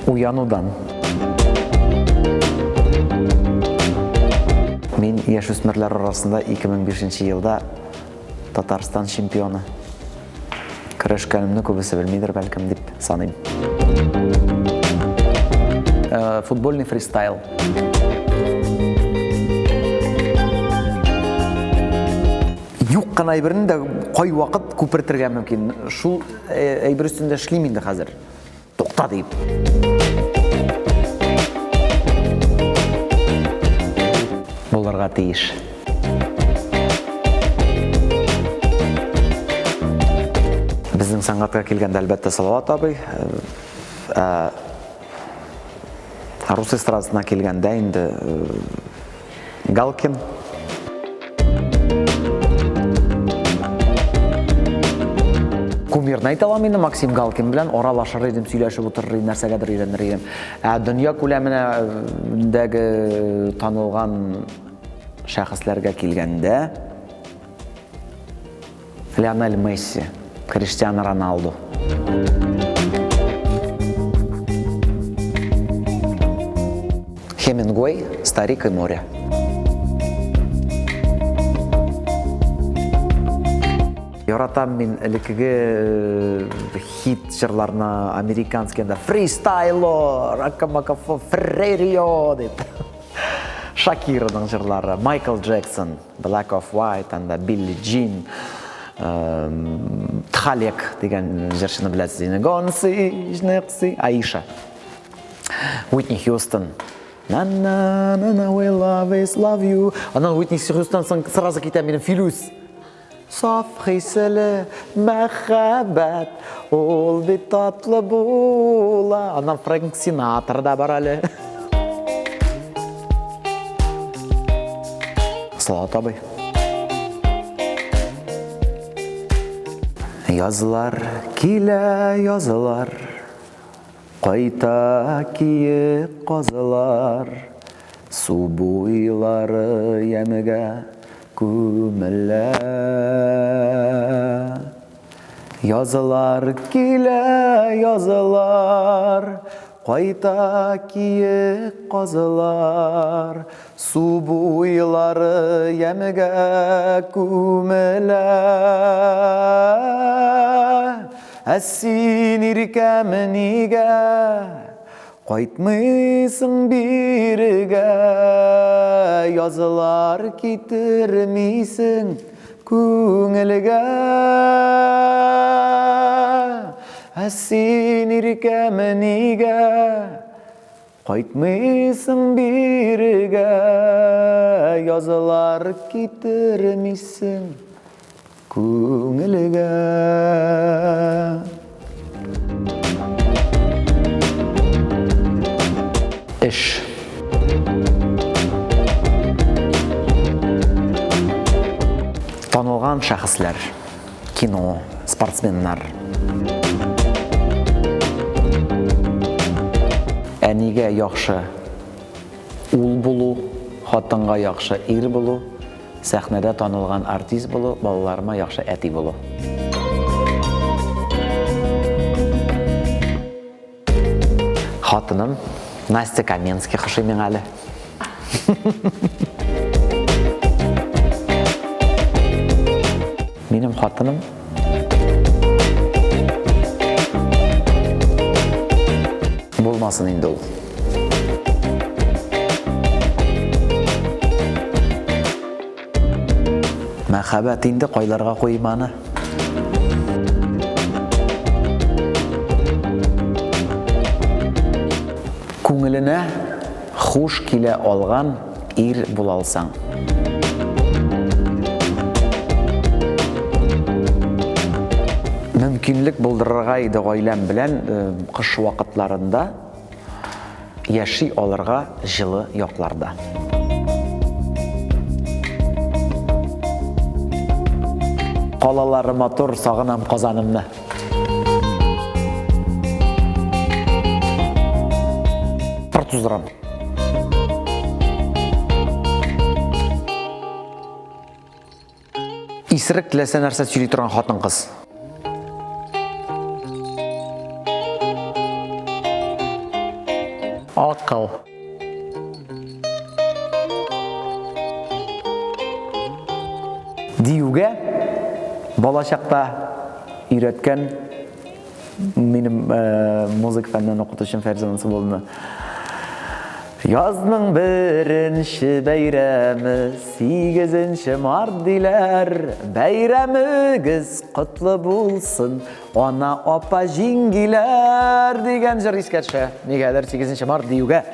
Уянудан. Мен яшөсмерләр арасында 2005 елда Татарстан чемпионы. Көрәшкәнемне күбесе белмидер бәлкем дип саныйм. Футбольный фристайл. Юк кына әйберне дә кай вакыт күпертергә мөмкин. Шул әйбер өстендә эшлим инде хәзер. Тукта дип. Булырга тиеш. Безнең сәнгатькә килгәндә әлбәттә Салават абый. Рус эстрадасына килгәндә инде Галкин. Кумирны әйтә алам инде Максим Галкин белән аралашыр идем, сөйләшеп утырыр идем, нәрсәгәдер өйрәнер идем. Дөнья күләменә танылган шәхесләргә килгәндә Лионель Месси, Криштиану Роналду. Хемингуэй, Старик и море. Яратам мин элекеге хит җырларны американскийда фристайло, ракамакафо, феррерио дип. Шакираның җырлары, Майкл Джексон, Black of White, анда Билли Джин, Тхалек дигән җырчыны беләсез инде. Гонси, Аиша. Уитни Хьюстон. На-на-на, we love is love you. Аннан Уитни Хьюстон сразу китә минем Филүс. Саф хисле мәхәббәт, ул бит татлы була. Аннан Фрэнк Синатра да бар әле. Салават абый. Язлар килә, язлар, кайта киеп казылар, су буйлары ямыга күмелә. Язлар килә, язлар, кайта киеп казылар, су буйлары ямыга күмелә. Син иркәм нигә кайтмыйсың бирегә, язлар китермисең күңелгә. Син иркәм нигә кайтмыйсың бирегә, язлар китермисең күңелгә. Эш. Танылган шәхесләр, кино, спортсменнар. Әнигә яхшы ул булу, хатынга яхшы ир булу, сәхнәдә танылган артист булу, балаларыма яхшы әти булу. Хатыным Настя Каменский хошый миңа әле. Минем хатыным булмасын инде ул. Мәхәббәт инде кайларга куйманы. Күңеленә хуш килә алган ир була алсаң. Мөмкинлек булдырырга иде гаиләм белән кыш вакытларында яши алырга җылы якларда. Калалары матур, сагынам Казанымны. 30 грамм. Исірік тілесе нәрсе сөйлей тұрған қатын қыз. Ақыл. Диюге болашақта үйреткен менің музыка фәнінен оқытушым Фәрзанасы болдыны. Yazның бірінші бәйрәмі, 8-ші март дейлер, бәйрәмігіз құтлы болсын, ана опа жеңгелер деген жыр ескерші. Негедір 8-ші март деуге.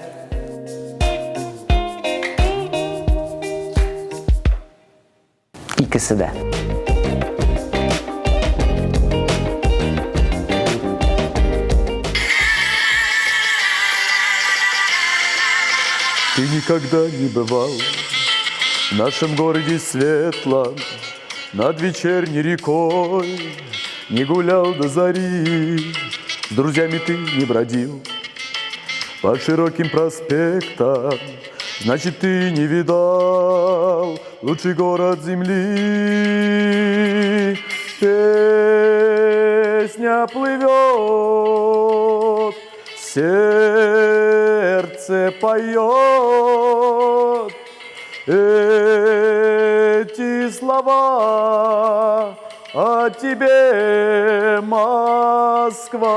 İkisi de. Ты никогда не бывал в нашем городе светлом, над вечерней рекой не гулял до зари, с друзьями ты не бродил по широким проспектам, значит, ты не видал лучший город земли. Песня плывет, сердце поет эти слова о тебе, Москва.